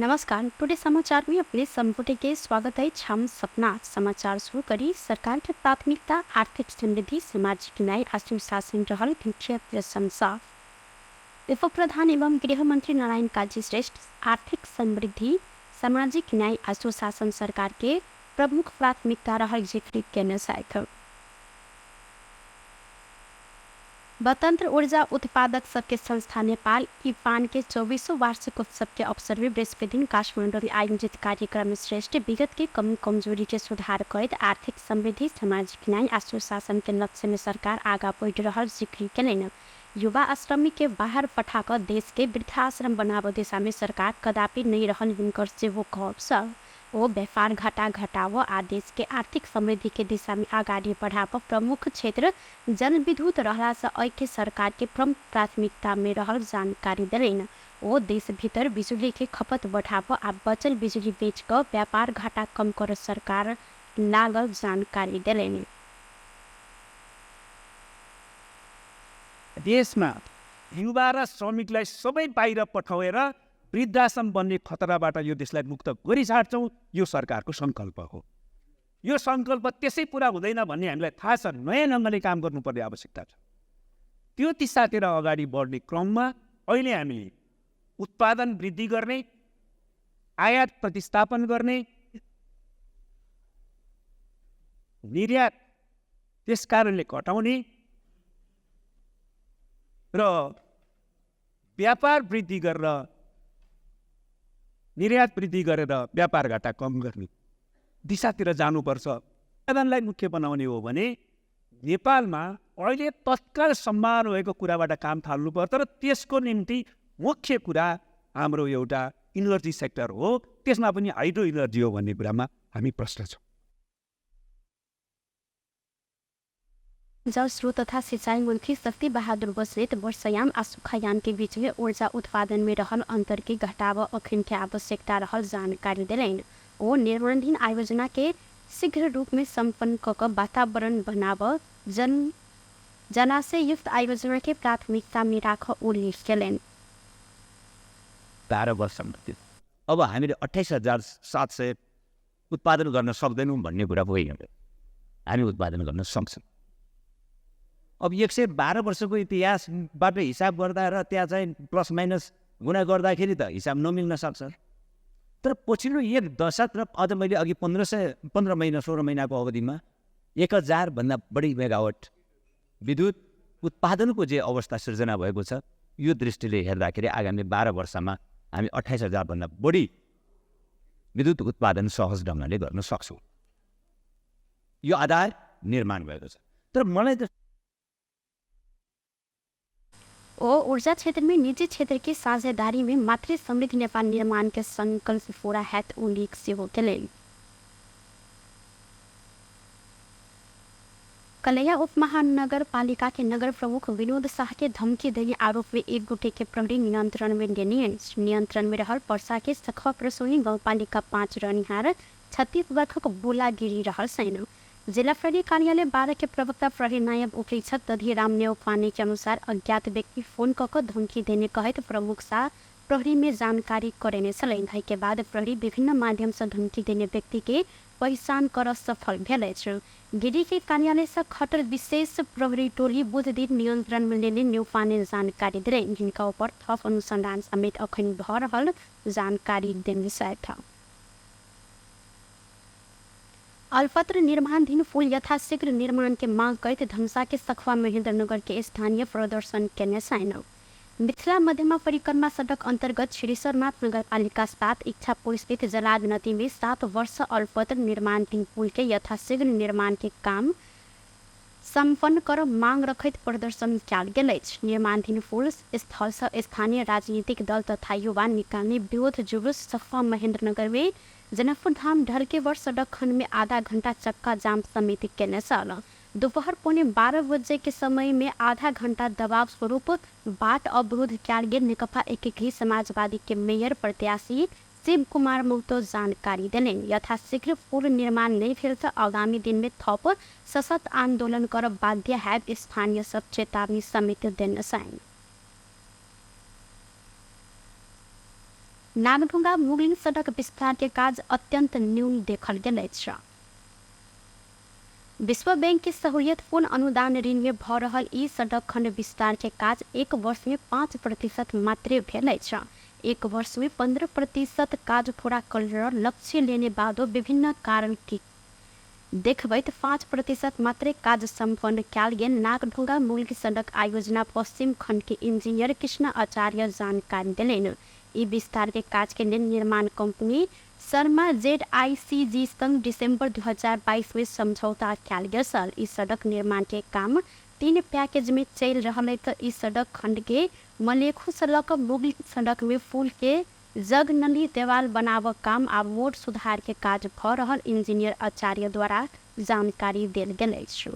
नमस्कार। टुडे समाचार में अपने संपुटे के स्वागत है। हम सपना समाचार शुरू करी। सरकार की प्राथमिकता आर्थिक समृद्धि, सामाजिक न्याय और सुशासन रहल मुख्य प्रशंसा। उप प्रधान एवं गृह मंत्री नारायण काजी श्रेष्ठ आर्थिक समृद्धि, सामाजिक न्याय और सुशासन सरकार के प्रमुख प्राथमिकता रहल जिक्र करने साथ स्वतंत्र ऊर्जा उत्पादक सबके संस्था नेपाल इपान के 24वां वार्षिक उत्सव के अवसर में बृहस्पति दिन काठमाडौँ में आयोजित कार्यक्रम में श्रेष्ठ विगत के कमी कमजोरी के सुधार कर आर्थिक समृद्धि, सामाजिक न्याय और सुशासन के लक्ष्य में सरकार आगा बढ़ रहा जिक्र कैलन। युवा श्रमिक के बाहर पठाकर देश के वृद्धाश्रम बनाव दिशा में सरकार कदापि नहीं रहल हुनकर सेहो कहब ओ व्यापार घाटा घटाव आ देश के आर्थिक समृद्धि के दिशा में आगाड़ी बढ़ाव प्रमुख क्षेत्र जल विद्युत रहला से ऐके सरकार के प्रमुख प्राथमिकता में रहल जानकारी दिलेन। ओ देश भीतर बिजुली के खपत बढ़ाव आ बचल बिजुली बेच कर व्यापार घाटा कम कर सरकार लागल जानकारी दिलेन। देशमा युवा र श्रमिकलाई सबै बाहिर पठाएर वृद्धाश्रम बन्ने खतराबाट यो देशलाई मुक्त गरिछाड्छौँ, यो सरकारको सङ्कल्प हो। यो सङ्कल्प त्यसै पुरा हुँदैन भन्ने हामीलाई थाहा छ। नयाँ ढङ्गले काम गर्नुपर्ने आवश्यकता छ। त्यो दिशातिर अगाडि बढ्ने क्रममा अहिले हामीले उत्पादन वृद्धि गर्ने, आयात प्रतिस्थापन गर्ने, निर्यात त्यस कारणले घटाउने र व्यापार वृद्धि गरेर निर्यात वृद्धि गरेर व्यापार घाटा कम गर्ने दिशातिर जानुपर्छ। उत्पादनलाई मुख्य बनाउने हो भने नेपालमा अहिले तत्काल सम्भावना भएको कुराबाट काम थाल्नुपर्छ र त्यसको निम्ति मुख्य कुरा हाम्रो एउटा इनर्जी सेक्टर हो। त्यसमा पनि हाइड्रो इनर्जी हो भन्ने कुरामा हामी प्रश्न छौँ। जल स्रोत तथा सिंचाई मंत्री शक्ति बहादुर बस्नेत वर्षायाम और सुखायाम के बीच में ऊर्जा उत्पादन में रहल अंतर के घटाव अखिन के आवश्यकता रहल जानकारी दिलेन। ओ निर्माणाधीन आयोजना के शीघ्र रूप में संपन्न कर वातावरण बनाव जलाशय युक्त आयोजना के प्राथमिकता में राख उल्लेख कैलन। 12 वर्षमा अब हामीले 28,700 उत्पादन गर्न सक्दैनौँ भन्ने कुरा होइन। हामी उत्पादन गर्न सक्छौँ। अब 112 वर्षको इतिहासबाट हिसाब गर्दा र त्यहाँ चाहिँ प्लस माइनस गुणा गर्दाखेरि त हिसाब नमिल्न सक्छ। तर पछिल्लो एक दशक र अझ मैले अघि 15 महिना 16 महिनाको अवधिमा 1000 भन्दा बढी मेगावाट विद्युत उत्पादनको जे अवस्था सृजना भएको छ, यो दृष्टिले हेर्दाखेरि आगामी 12 वर्षमा हामी 28,000 भन्दा बढी विद्युत उत्पादन सहज ढङ्गले गर्न सक्छौँ। यो आधार निर्माण भएको छ। तर मलाई त ऊर्जा क्षेत्र में निजी क्षेत्र की साझेदारी में मातृ समृद्ध नेपाल निर्माण के संकल्प पूरा हैत उल्लेख से हो कैलन। कलैया उप महानगर पालिका के नगर प्रमुख विनोद शाह के धमकी देने आरोप में एक गुटे के प्रहरी नियंत्रण में नियंत्रण में रहल पर्सा के सखवा प्रसोनी गाउँपालिका 5 रहनिहार 36 वर्षको बोलागिरी रहल सैन। जिला प्रहरी कार्यालय 12 के प्रवक्ता प्रहरी नायब उपरीक्षक दधिराम नेउपाने के अनुसार अज्ञात व्यक्ति फोन कर धमकी देने कहत प्रमुख शाह प्रहरी में जानकारी करेने चलन के बाद प्रहरी विभिन्न माध्यम से धमकी देने व्यक्ति के पहचान कर सफल भेल। गिरी के कार्यालय से खटर विशेष प्रहरी टोली बुध दिन नियंत्रण में लेने नेउपाने जानकारी दिले, जिनका ऊपर थप अनुसंधान समेत अखन भ रहल जानकारी देने था। अल्पत्र निर्माणाधीन पुल यथाशीघ्र निर्माण के मांग करते धनुषा के सखवा महेंद्रनगर के स्थानीय प्रदर्शन करने साइन। मिथिला मध्यमा परिक्रमा सड़क अंतर्गत श्रीश्वरनाथ नगरपालिका 7 इच्छापुर स्थित जलाद नदी में 7 वर्ष अल्पत्र निर्माणाधीन पुल के यथाशीघ्र निर्माण के काम संपन्न कर मांग रखत प्रदर्शन कल गेल। निर्माणाधीन पुल स्थल से स्थानीय राजनीतिक दल तथा युवा निकालने विरोध जुलूस सखवा महेंद्रनगर में जनकपुर धाम ढलके वर्ष सड़क खंड में आधा घंटा चक्का जाम समिति के साल दोपहर 12:15 बजे के समय में आधा घंटा दबाव स्वरूप बाट अवरोध किया गया। नेकपा एकीकृत समाजवादी के मेयर प्रत्याशी शिव कुमार महतो जानकारी दिले। यथाशीघ्र पुल निर्माण नहीं फिर तो आगामी दिन में थप सशक्त आंदोलन कर बाध्य है, स्थानीय सब चेतावनी समिति देने साइन। नागढुङ्गा मुगलिङ सडक विस्तार के काज अत्यंत न्यून देखल गेल छ। विश्व बैंक की सहूलियतपूर्ण अनुदान ऋण में भ रहल ई सड़क खंड विस्तार के काज 1 वर्ष में 5% मात्रे भेल छ। 1 वर्ष में 15% काज पूरा कर लक्ष्य लेने बादो विभिन्न कारण की देखबैत 5% मात्रे काज संपन्न कयल गेल। नागढुङ्गा मुगलिङ सड़क आयोजना पश्चिम खंड के इंजीनियर कृष्ण आचार्य जानकारी दिलेन। ई विस्तार के काज के लिए निर्माण कंपनी शर्मा ZICG संग दिसंबर 2022 में समझौता कयल गेल छल। इस सड़क निर्माण के काम 3 पैकेज में चल रहा है। तो इस सड़क खंड के मलेखु सड़क मुगलिङ सड़क में पुल के जग नली देवाल बनाव काम आ मोड़ सुधार के काज भ रहल इंजीनियर आचार्य द्वारा जानकारी देल गेल अछि।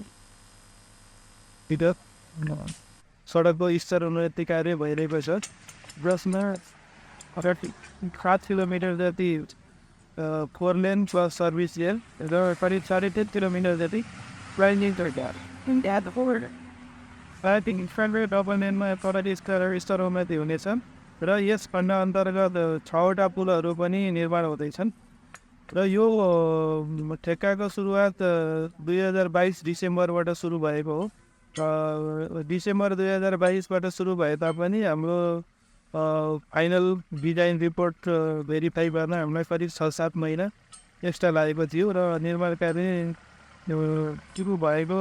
सडकको स्तर उन्नति कार्य भइरहेको छ, जसमा 7 किलोमिटर जति 4 लेन प्लस सर्भिस लेन र करिब 3.5 किलोमिटर जति प्राइजिङ डबल लेनमा स्तर उन्नति हुनेछ र यस खण्ड अन्तर्गत 6वटा पुलहरू पनि निर्माण हुँदैछन् र यो ठेक्काको सुरुवात 2022 डिसेम्बरबाट सुरु भएको हो। डिसेम्बर 2022बाट सुरु भए तापनि हाम्रो फाइनल डिजाइन रिपोर्ट भेरिफाई गर्न हामीलाई करिब 6-7 महिना एक्स्ट्रा लागेको थियो र निर्माण कार्य सुरु भएको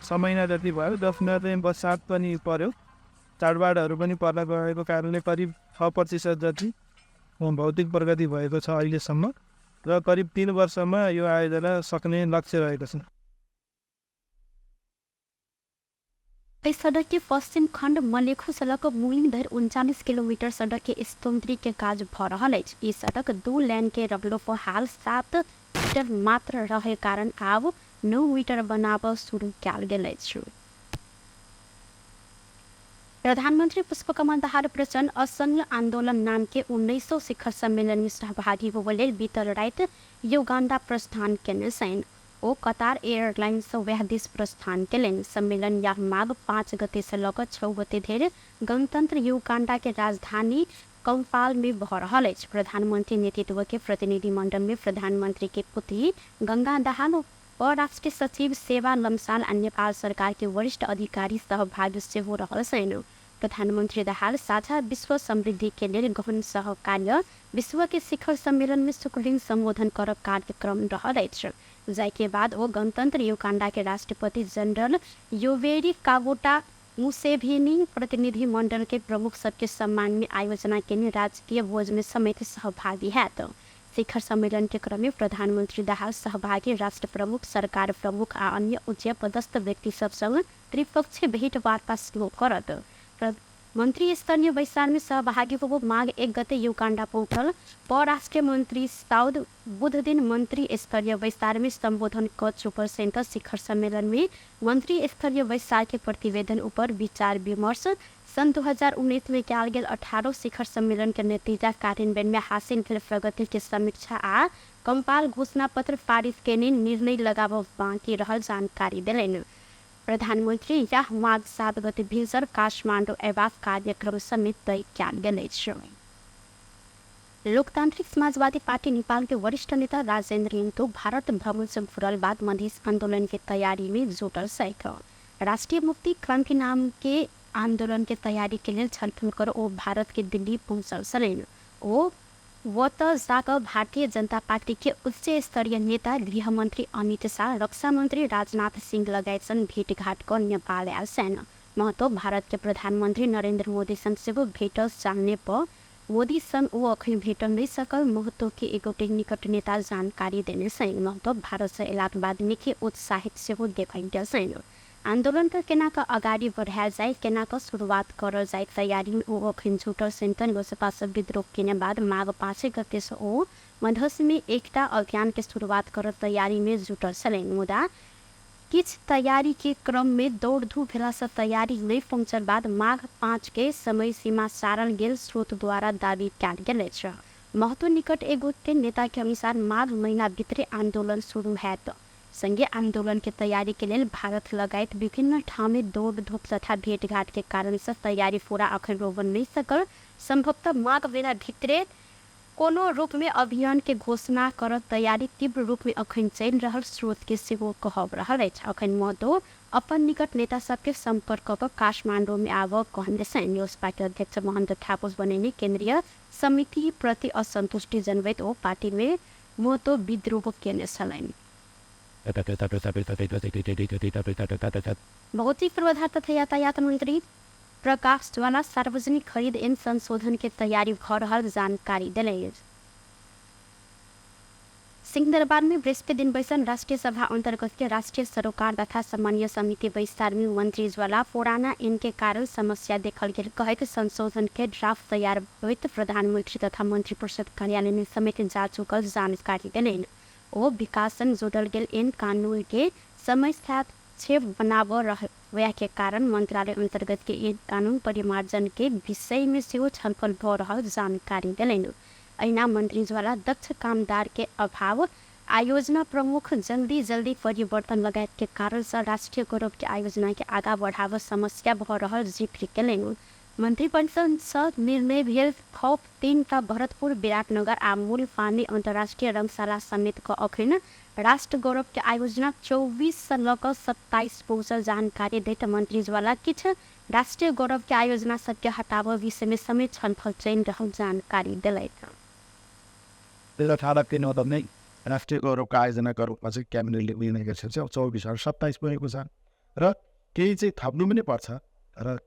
6 महिना जति भयो। 10 महिना चाहिँ बरसात पनि पर्यो, चाडबाडहरू पनि पर्न गएको कारणले करिब 6% जति भौतिक प्रगति भएको छ अहिलेसम्म र करिब 3 वर्षमा यो आयोजना सक्ने लक्ष्य रहेको छ। इस सड़क के पश्चिम खंड मलेखु सड़क मुगलिङ धरि 39 किलोमीटर सड़क के स्तोत्री के काज भ रहल अछि। ई सड़क 2 लेन के रहलो पर हाल 7 मीटर मात्र रहे कारण आब 9 मीटर बनाव शुरू कयल गेल अछि। प्रधानमंत्री पुष्पकमल दाहाल प्रचंड असंघ आंदोलन नाम के 1900 शिखर सम्मेलन में सहभागी होबे लेल बीतल राति युगांडा प्रस्थान केने छन्। ओ कतार एयरलाइंस से वह देश प्रस्थान केलनि। सम्मेलन यह माघ 5 गते से लकर 6 गते धरि गणतंत्र युगांडा के राजधानी कंपाल में भ रहल अछि। प्रधानमंत्री नेतृत्व के प्रतिनिधि मंडल में प्रधानमंत्री के पुत्री गंगा दाहाल, परराष्ट्रीय सचिव सेवा लम्साल आ नेपाल सरकार के वरिष्ठ अधिकारी सहभागी सेहो रहल छन्। प्रधानमंत्री दाहाल साझा विश्व समृद्धि के लिए गहन सहकार्य विश्व के शिखर सम्मेलन में शुक्रदिन संबोधन कर कार्यक्रम रहल अछि। जायके बाद वो गणतंत्र युगांडा के राष्ट्रपति जनरल योवेरी कागोटा मुसेभेनी प्रतिनिधि मंडल के प्रमुख सबके सम्मान में आयोजना के राजकीय भोज में समेत सहभागी है। तो शिखर सम्मेलन के क्रम में प्रधानमंत्री दाहाल सहभागी राष्ट्र प्रमुख, सरकार प्रमुख आ अन्य उच्च पदस्थ व्यक्ति सब संग त्रिपक्षीय भेंटवार्ता शुरू करत। मंत्री स्तरीय बैसार में सहभागी हो माघ 1 गते युगांडा पहुंचल। परराष्ट्रीय मंत्री साउद बुध दिन मंत्री स्तरीय बैसार में संबोधन कर चुकल। सेंटर शिखर सम्मेलन में मंत्री स्तरीय बैसार के प्रतिवेदन ऊपर विचार विमर्श, सन 2019 में कयल गेल 18 शिखर सम्मेलन के नतीजा, कार्यान्वयन में हासिल भेल प्रगति के समीक्षा आ कंपाल घोषणा पत्र पारित केने निर्णय लगाबब बाँकी रहल जानकारी देलनि। प्रधानमंत्री यह माघ 7 गते भिनसर काठमाडौँ अयबाक कार्यक्रम समेत तय कयल गेल अछि। लोकतांत्रिक समाजवादी पार्टी नेपाल के वरिष्ठ नेता राजेन्द्र लिंटो भारत भ्रमण से फुरल बाद मधेश आंदोलन की तैयारी में जुटल छैक। राष्ट्रीय मुक्ति क्रांति नाम के आंदोलन के तैयारी के लिए छलफल कर ओ भारत के दिल्ली पहुंचल छलनि। वो जाकर भारतीय जनता पार्टी के उच्च स्तरीय नेता गृहमंत्री अमित शाह, रक्षा मंत्री राजनाथ सिंह लगायत भेंटघाट कर नेपाल आयल छन्। महतो भारत के प्रधानमंत्री नरेंद्र मोदी संग सेहो भेटल चाहने पर मोदी संग वो अखन भेटल नहीं सकल। महतो के एगोटे निकट नेता जानकारी देने छन्। महतो भारत से अयलाक बाद निकै उत्साहित सेहो देखाइ गेल छन्। आंदोलन के केना के अगाडि बढ़ायल जाए, केना के शुरुआत करल जाए तैयारी में ओ अखन जुटल छन्। लोजपा से विद्रोह केने बाद माघ 5 गते से ओ मधेश में एकटा अभियान के शुरुआत कर तैयारी में जुटल छलनि। मुदा किछ तैयारी के क्रम में दौड़ धूप भेला से तैयारी नहीं पहुंचल बाद माघ 5 के समय सीमा सारल गेल स्रोत द्वारा दावी कयल गेल अछि। महतो निकट एगोटे नेता के अनुसार माघ महीना भीतरे आंदोलन शुरू हैत। संघीय आंदोलन के तैयारी के लिए भारत लगायत विभिन्न ठाव में दौड़ धूप तथा भेंटघाट के कारण से तैयारी पूरा अखन रोबन नहीं सकल। संभवतः माघ महीना भीतरे कोनो रूप में अभियान के घोषणा कर तैयारी तीव्र रूप में अखन चल रहल स्रोत के सेहो कहब रहल अछि। अखन महतो अपन निकट नेता सबके संपर्क कर काठमांडू में आब कहने से न्यूज पार्टी अध्यक्ष महेंद्र ठाकुर बनेनी केंद्रीय समिति प्रति असंतुष्टि जनवैत ओ पार्टी में महतो विद्रोह केने छलनि। भौतिक पूर्वाधार तथा यातायात मंत्री प्रकाश ज्वाला सार्वजनिक खरीद एवं संशोधन के तैयारी भ रहल जानकारी दिले। सिंहदरबार में बृहस्पति दिन बैसन राष्ट्रीय सभा अंतर्गत के राष्ट्रीय सरोकार तथा समन्वय समिति विस्तार में मंत्री ज्वाला पुराना इनके कारण समस्या देखल गेल कहत संशोधन के ड्राफ्ट तैयार होइत प्रधानमंत्री तथा मंत्री परिषद कार्यालय में समेत जा चुकल जानकारी दिले। ओ विकासन जोड़ल गेल इन कानून के समय हस्तक्षेप बनाव रहे के कारण मंत्रालय अंतर्गत के इन कानून परिमार्जन के विषय में सेहो छलफल भ रहल जानकारी दिलैन। ऐना मंत्री ज्वाला दक्ष कामदार के अभाव, आयोजना प्रमुख जल्दी परिवर्तन लगायत के कारण से राष्ट्रीय गौरव के आयोजना के आगा बढ़ाव समस्या भ रहल जिक्र केलैन। मंत्री परिषद से निर्णय भेल थप 3टा भरतपुर, विराटनगर आ मूलपानी अंतर्राष्ट्रीय रंगशाला समेत क अखन राष्ट्र गौरव के आयोजना 24 से लक 27 पहुंचल जानकारी देते मंत्री ज्वाला किछ राष्ट्रीय गौरव के आयोजना सबके हटाव विषय में समेत छलफल चल रहल जानकारी दिलैथ। 2018 नै राष्ट्रिय गौरवको आयोजनाको रूपमा चाहिँ क्याबिनेटले निर्णय गरेको छ। 24 र 27 पुगेको छ र केही चाहिँ थप्नु पनि पर्छ र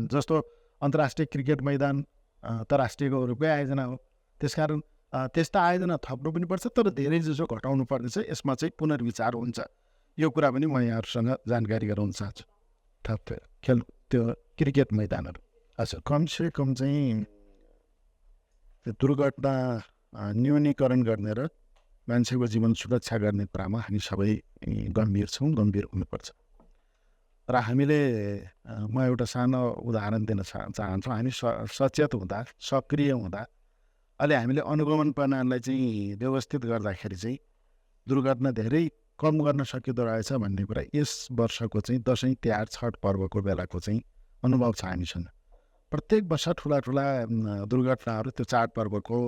जस्तो अन्तर्राष्ट्रिय क्रिकेट मैदान अन्तर्राष्ट्रिय गौरवकै आयोजना हो, त्यसकारण त्यस्ता आयोजना थप्नु पनि पर्छ, तर धेरै जसो घटाउनु पर्ने छ। यसमा चाहिँ पुनर्विचार हुन्छ। यो कुरा पनि म यहाँहरूसँग जानकारी गराउन चाहन्छु। थप खेल त्यो क्रिकेट मैदानहरू हजुर कमसे कम चाहिँ दुर्घटना न्यूनीकरण गर्ने र मान्छेको जीवन सुरक्षा गर्ने कुरामा हामी सबै गम्भीर छौँ, गम्भीर हुनुपर्छ। र हामीले म एउटा सानो उदाहरण दिन चाहन्छु। हामी सचेत हुँदा, सक्रिय हुँदा, अहिले हामीले अनुगमन प्रणालीलाई चाहिँ व्यवस्थित गर्दाखेरि चाहिँ दुर्घटना धेरै कम गर्न सकिँदो रहेछ भन्ने कुरा यस वर्षको चाहिँ दसैँ, तिहार, छठ पर्वको बेलाको चाहिँ अनुभव छ हामीसँग। प्रत्येक वर्ष ठुला दुर्घटनाहरू त्यो चाडपर्वको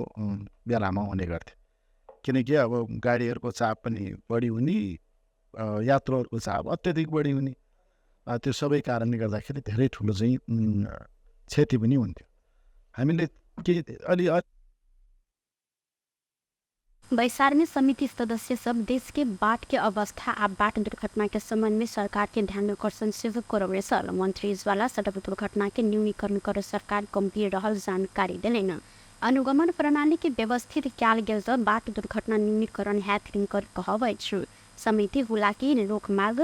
बेलामा हुने गर्थे, किनकि अब गाडीहरूको चाप पनि बढी हुने, यात्रुहरूको चाप अत्यधिक बढी हुने, त्यो सबै कारणले गर्दाखेरि धेरै ठुलो चाहिँ क्षति पनि हुन्थ्यो। हामीले के अलि बैसार में समिति सदस्य सब देश के बाढ़ के अवस्था आ बाढ़ दुर्घटना के संबंध में सरकार के ध्यान आकर्षण से करवे सल मंत्री ज्वाला सड़क दुर्घटना के न्यूनीकरण कर सरकार गंभीर रहल जानकारी दिलैन। अनुगमन प्रणाली के व्यवस्थित कयल गेल त बाढ़ दुर्घटना न्यूनीकरण हैत कर कहबै छु। समिति हुलाकी लोकमार्ग,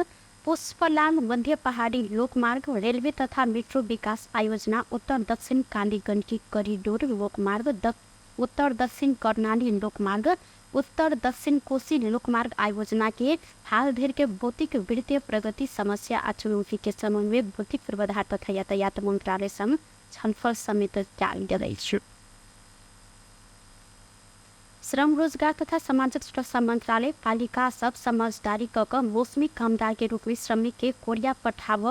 पुष्पलाल मध्य पहाड़ी लोकमार्ग, रेलवे तथा मेट्रो विकास आयोजना, उत्तर दक्षिण काली गंडकी कॉरिडोर लोकमार्ग, उत्तर दक्षिण कर्णाली लोकमार्ग, उत्तर दक्षिण कोसी लोकमार्ग आयोजना के हाल धेर के भौतिक वित्तीय प्रगति समस्या आ चुनौती के संबंध में भौतिक पूर्वाधार तथा यातायात मंत्रालय संग छलफल समेत कयल गेल अछि। श्रम रोजगार तथा सामाजिक सुरक्षा मंत्रालय पालिका सब समझदारी क मौसमी कामदार के रूप में श्रमिक के कोरिया पठाव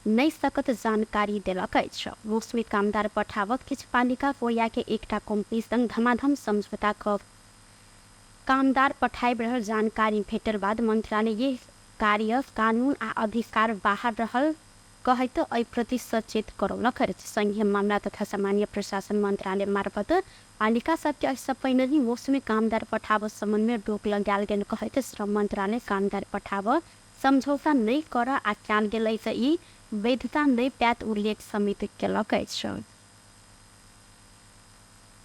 नहीं सकत जानकारी दिलक अछि। मौसमी कामदार पठावत किछ पालिका कोरिया के एकटा कंपनी संग धमाधम समझौता क कामदार पठाइब रहल जानकारी भेटल बाद मंत्रालय ये कार्य कानून आ अधिकार बाहर रहल कहत एहि प्रति सचेत करौलक अछि। संघीय मामला तथा सामान्य प्रशासन मंत्रालय मार्फत पालिका सबके एहिसँ पहिने ही मौसमी कामदार पठाव संबंध में रोक लगायल गेल कहत श्रम मंत्रालय कामदार पठाव समझौता नहीं कर आ कयल गेल से ई वैधता नहीं पात उल्लेख समिति केलक अछि।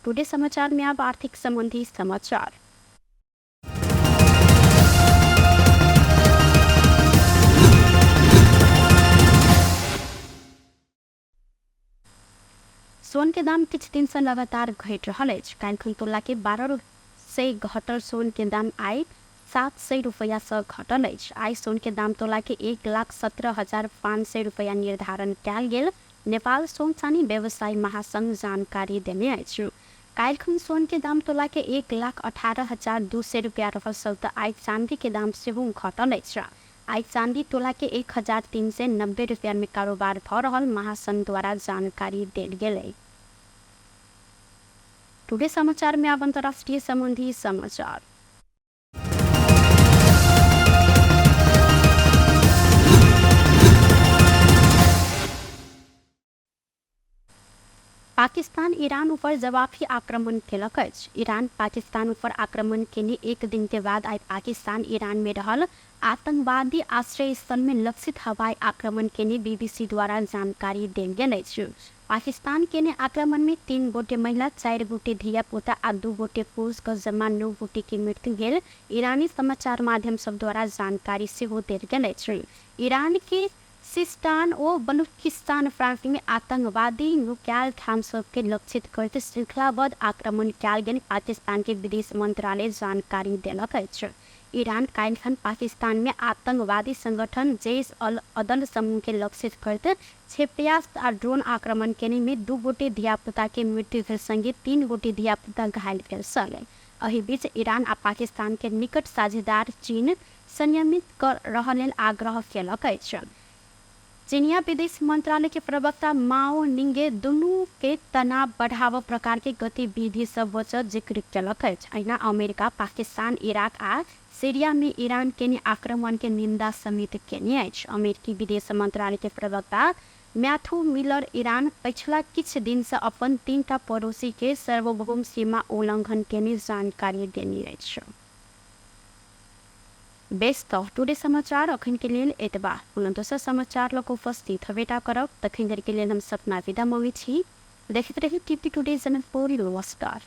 टुडे समाचार में अब आर्थिक संबंधी समाचार। सोन के दाम किछ दिन से लगातार घट रहा है। काल्हि तोला के 1200 सोन के दाम आइ 700 रुपया से घटल है। आई सोन के दाम तोला के 1,17,500 रुपया निर्धारण कयल गेल नेपाल सोन चानी व्यवसायी महासंघ जानकारी देने अछि। काल्हि सोन के दाम तोला के 1,18,200 रुपया रहल त आई चांदी के दाम सेहो घटल अछि। आई चांदी तोला के 1,390 रुपया में कारोबार भ रहल महासंघ द्वारा जानकारी देल गेल। टुडे समाचार में अब अंतर्राष्ट्रीय संबंधी समाचार। पाकिस्तान ईरान पर जवाबी आक्रमण केलक अछि। ईरान पाकिस्तान पर आक्रमण केने एक दिन के बाद आई पाकिस्तान ईरान में रहल आतंकवादी आश्रय स्थल में लक्षित हवाई आक्रमण केने बीबीसी द्वारा जानकारी देल गेल अछि। पाकिस्तान केने आक्रमण में 3 गोटे महिला, 4 गोटे धिया पुता आ 2 गोटे पुरुष क जम्मा 9 गोटे की मृत्यु भेल ईरानी समाचार माध्यम सब द्वारा जानकारी सेहो देल गेल अछि। ईरान के सिस्तान और बलूचिस्तान प्रांत में आतंकवादी नुक्याल ठाम सबके लक्षित करते श्रृंखलाबद्ध आक्रमण कयल गेल पाकिस्तान के विदेश मंत्रालय जानकारी देलक अछि। ईरान काल्हिखन पाकिस्तान में आतंकवादी संगठन जैश अल अदल समूह के लक्षित करते क्षेपयास्त्र आ ड्रोन आक्रमण केने में 2 गोटे धियापुता के मृत्यु भेल संगे 3 गोटे धियापुता घायल भेल छल। एहि बीच ईरान आ पाकिस्तान के निकट साझेदार चीन संयमित कर रहल लेल आग्रह केलक अछि। चीनिया विदेश मंत्रालय के प्रवक्ता माओ निंगे दोनों के तनाव बढ़ाव प्रकार के गतिविधि सब वजह जिक्र केलक अछि। अहिना अमेरिका, पाकिस्तान, इराक आ सीरिया में ईरान के आक्रमण के निंदा समेत केने अछि। अमेरिकी विदेश मंत्रालय के प्रवक्ता मैथ्यू मिलर ईरान पिछला किछ दिन से अपन 3टा पड़ोसी के सार्वभौम सीमा उल्लंघन केने जानकारी देने अछि। बेस्ट टुडे समाचार अखन के लेल एतबा। पुनः दोसर समाचार लग उपस्थित हवेटा करब। तखन के लेल हम सपना विदा मंगै छी। देखैत रही टीवी टुडे जनकपुर। नमस्कार।